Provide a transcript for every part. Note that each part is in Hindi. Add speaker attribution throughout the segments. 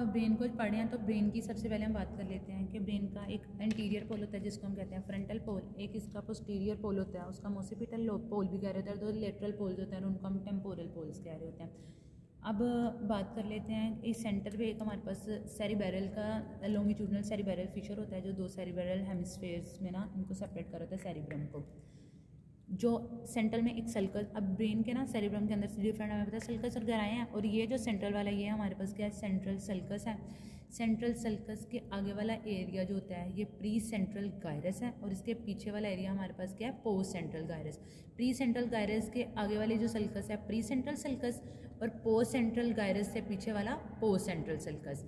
Speaker 1: ब्रेन को पढ़े हैं तो ब्रेन की सबसे पहले हम बात कर लेते हैं कि ब्रेन का एक एंटीरियर पोल होता है जिसको हम कहते हैं फ्रंटल पोल, एक इसका पोस्टीरियर पोल होता है उसका हम ओसिपिटल पोल भी कह रहे होते हैं, दो लेटरल पोल्स होते हैं उनको हम टेम्पोरल पोल्स कह रहे होते हैं। अब बात कर लेते हैं इस सेंटर पे एक हमारे पास सेरिबेरल का लॉन्गिट्यूडनल सेरिबेरल फीचर होता है जो दो सेरिबेरल हेमिस्फेयर्स में ना इनको सेपरेट कर होता है सेरिब्रम को, जो सेंट्रल में एक सल्कस। अब ब्रेन के ना सेरिब्रम के अंदर से डिफरेंट हमें पता है सल्कस और गहराएं हैं, और ये जो सेंट्रल वाला ये हमारे पास क्या है सेंट्रल सल्कस है। सेंट्रल सल्कस के आगे वाला एरिया जो होता है ये प्री सेंट्रल गायरस है, और इसके पीछे वाला एरिया हमारे पास क्या है post central gyrus. Pre central gyrus के आगे वाली जो सल्कस है प्री सेंट्रल सल्कस, और पोस्ट सेंट्रल गायरस से पीछे वाला post central sulcus.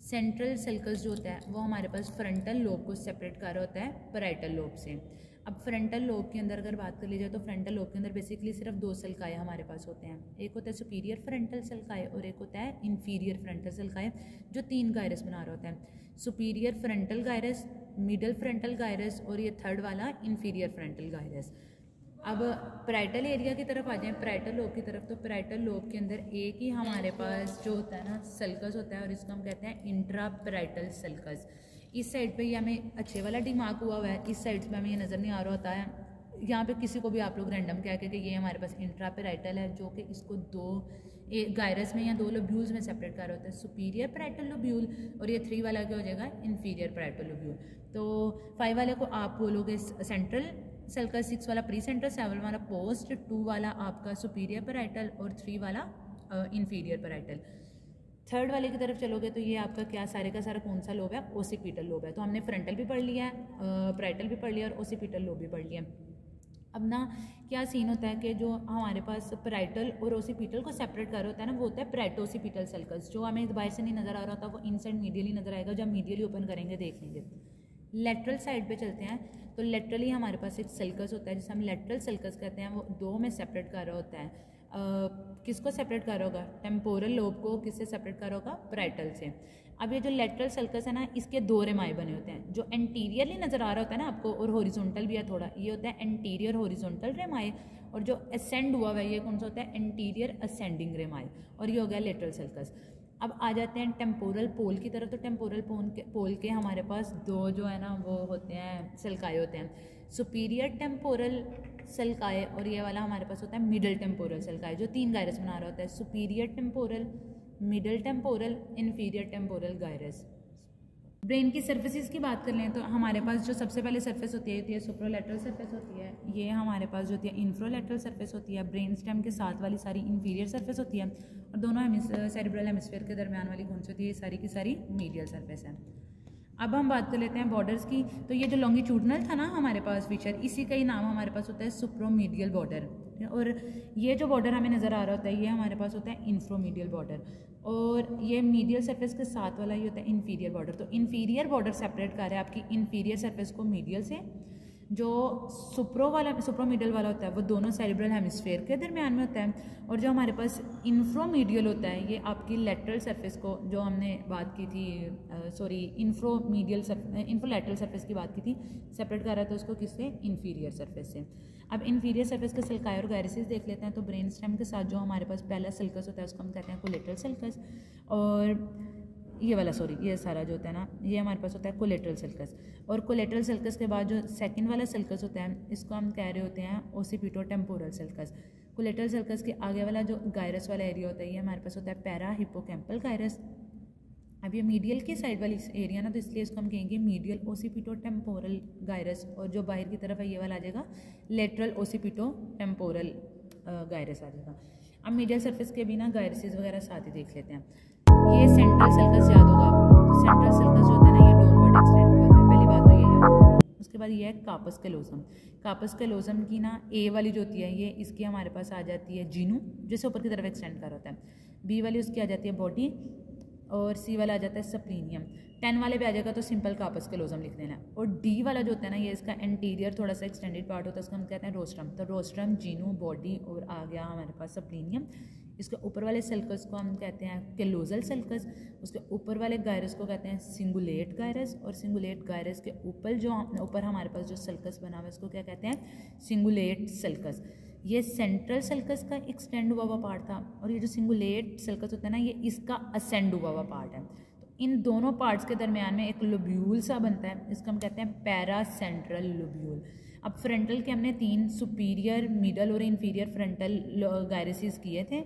Speaker 1: Central sulcus जो होता है वो हमारे पास फ्रंटल लोब को सेपरेट कर रहा होता है पैराइटल लोब से। अब फ्रंटल लोब के अंदर अगर बात कर ली जाए तो फ्रंटल लोब के अंदर बेसिकली सिर्फ दो सल्काए हमारे पास होते हैं, एक होता है सुपीरियर फ्रंटल सल्काए और एक होता है इंफीरियर फ्रंटल सल्काए, जो तीन गायरस बना रहा होता है। Superior frontal gyrus, middle frontal gyrus और ये थर्ड वाला इंफीरियर फ्रंटल गायरस। अब पैराइटल एरिया की तरफ आ जाएं, पैराइटल लोब की तरफ, तो पैराइटल लोब के अंदर एक ही हमारे पास जो होता है ना सल्कस होता है और इसको हम कहते हैं इंट्रा पैराइटल सल्कस। इस साइड पे ये हमें अच्छे वाला दिमाग हुआ है, इस साइड पे हमें ये नज़र नहीं आ रहा होता है। यहाँ पे किसी को भी आप लोग रैंडम कह के कि ये हमारे पास इंट्रा पैराइटल है, जो कि इसको दो गायरस में या दो लोब्यूल्स में सेपरेट कर रहा होता है, सुपीरियर पैराइटल लोब्यूल, और ये 3 वाला क्या हो जाएगा इंफीरियर पैराइटल लोब्यूल। तो 5 वाले को आप बोलोगे सेंट्रल सल्कस, 6 वाला प्री सेंट्रल, 7 वाला पोस्ट, 2 वाला आपका सुपीरियर पैराइटल और 3 वाला इंफीरियर पैराइटल। थर्ड वाले की तरफ चलोगे तो ये आपका क्या सारे का सारा कौन सा लोब है ओसिपिटल लोब है। तो हमने फ्रंटल भी पढ़ लिया है, पैराइटल भी पढ़ लिया और ओसिपिटल लोब भी पढ़ लिया। अब ना क्या सीन होता है कि जो हमारे पास पैराइटल और ओसिपिटल को सेपरेट कर होता है ना वो होता है पैराइटोसिपिटल सल्कस, जो हमें बाहर से नहीं नज़र आ रहा था वो इनसाइड मीडियली नज़र आएगा, जब मीडियली ओपन करेंगे देख लेंगे। लेटरल साइड पे चलते हैं तो लेटरली हमारे पास एक सल्कस होता है जिसे हम लेटरल सल्कस कहते हैं, वो दो में सेपरेट कर रहा होता है। किसको सेपरेट कर होगा टेम्पोरल लोब को, किससे सेपरेट कर होगा पैराइटल से। अब ये जो लेटरल सल्कस है ना इसके दो रेमाए बने होते हैं, जो एंटीरियरली नज़र आ रहा होता है ना आपको और हॉरिजॉन्टल भी है थोड़ा, ये होता है एंटीरियर हॉरिजॉन्टल रेमाए, और जो असेंड हुआ है ये कौन सा होता है एंटीरियर असेंडिंग रेमाए, और ये हो गया लेटरल सल्कस। अब आ जाते हैं टेम्पोरल पोल की तरफ, तो टेम्पोरल पोल के हमारे पास दो जो है ना वो होते हैं सल्काए होते हैं, सुपीरियर टेम्पोरल सल्काए और ये वाला हमारे पास होता है मिडल टेम्पोरल सल्काए, जो 3 गायरस बना रहा होता है, superior temporal, middle temporal, inferior temporal gyrus. Brain की सर्फेसिस की बात कर लें तो हमारे पास जो सबसे पहले सर्फेस होती है सुप्रोलैटरल सर्फेस होती है, ये हमारे पास जो होती है इंफ्रोलैटरल सर्फेस होती है, ब्रेन स्टेम के साथ वाली सारी इंफीरियर सर्फेस होती है, और दोनों सेरिब्रल हेमिस्फीयर के दरमियान वाली कौन सी होती है ये सारी की सारी मीडियल सर्फेस है। अब हम बात कर लेते हैं बॉर्डर्स की, तो ये जो लॉन्गिट्यूडनल था ना हमारे पास फीचर, इसी का ही नाम हमारे पास होता है सुप्रोमीडियल बॉर्डर, और ये जो बॉर्डर हमें नज़र आ रहा होता है ये हमारे पास होता है इंफ्रोमीडियल बॉर्डर, और ये मीडियल सरफेस के साथ वाला ये होता है इंफीरियर बॉर्डर। तो इंफीरियर बॉर्डर सेपरेट कर रहा है आपकी इंफीरियर सरफेस को मीडियल से, जो सुप्रोमीडियल वाला होता है वो दोनों सेरिब्रल हेमिस्फीयर के दरमियान में होता है, और जो हमारे पास इंफ्रोमीडियल होता है ये आपकी लेटरल सरफेस को, जो हमने बात की थी इंफ्रोलैटरल सरफेस की बात की थी, सेपरेट कर रहा था उसको किससे इंफीरियर सरफेस से। अब इंफीरियर सरफेस के सल्काए और गायरसिस देख लेते हैं, तो ब्रेन स्टेम के साथ जो हमारे पास पहला सल्कस होता है उसको हम कहते हैं कोलेटरल सल्कस, और ये वाला ये सारा जो होता है ना ये हमारे पास होता है कोलेटरल सल्कस, और कोलेटरल सल्कस के बाद जो सेकंड वाला सल्कस होता है इसको हम कह रहे होते हैं ओसिपिटो टेम्पोरल सल्कस। कोलेटरल सल्कस के आगे वाला जो गायरस वाला एरिया होता है ये हमारे पास होता है पैरा हिप्पोकैम्पल गायरस। अब ये मीडियल की साइड वाली एरिया ना, तो इसलिए इसको हम कहेंगे मीडियल ओसिपिटो टेम्पोरल गायरस, और जो बाहर की तरफ है ये वाला आ जाएगा लेटरल ओसिपिटो टेम्पोरल गायरस आ जाएगा। अब मीडियल सरफेस के भी ना गायरसिस वगैरह साथ ही देख लेते हैं। ये सेंट्रल सल्कस याद होगा आपको, तो सेंट्रल सल्कस जो होता है ना ये डाउनवर्ड एक्सटेंड पे होता है, पहली बात तो ये याद होगा। उसके बाद ये है कार्पस कैलोसम। कार्पस कैलोसम की ना ए वाली जो होती है ये इसकी हमारे पास आ जाती है जीनू, जिसे ऊपर की तरफ एक्सटेंड कर होता है, बी वाली उसकी आ जाती है बॉडी, और सी वाला आ जाता है सप्लीनियम। 10 वाले पे आ जाएगा तो सिंपल कार्पस कैलोसम लिख देना, और डी वाला जो होता है ना ये इसका एंटीरियर थोड़ा सा एक्सटेंडेड पार्ट होता है, उसको हम कहते हैं रोस्ट्रम। तो रोस्ट्रम, जीनू, बॉडी और आ गया हमारे पास सप्लीनियम। इसके ऊपर वाले सल्कस को हम कहते हैं कैलोजल सल्कस, उसके ऊपर वाले गायरस को कहते हैं सिंगुलेट गायरस, और सिंगुलेट गायरस के ऊपर हमारे पास जो सल्कस बना हुआ है उसको क्या कहते हैं सिंगुलेट सल्कस। ये सेंट्रल सल्कस का एक्सटेंड हुआ हुआ पार्ट था, और ये जो सिंगुलेट सल्कस होता है ना ये इसका असेंड हुआ हुआ पार्ट है। इन दोनों पार्ट्स के दरमियान में एक लोब्यूल सा बनता है, इसको हम कहते हैं पैरासेंट्रल लोब्यूल। अब फ्रंटल के हमने 3 सुपीरियर, मिडल और इंफीरियर फ्रंटल गायरेसिस किए थे।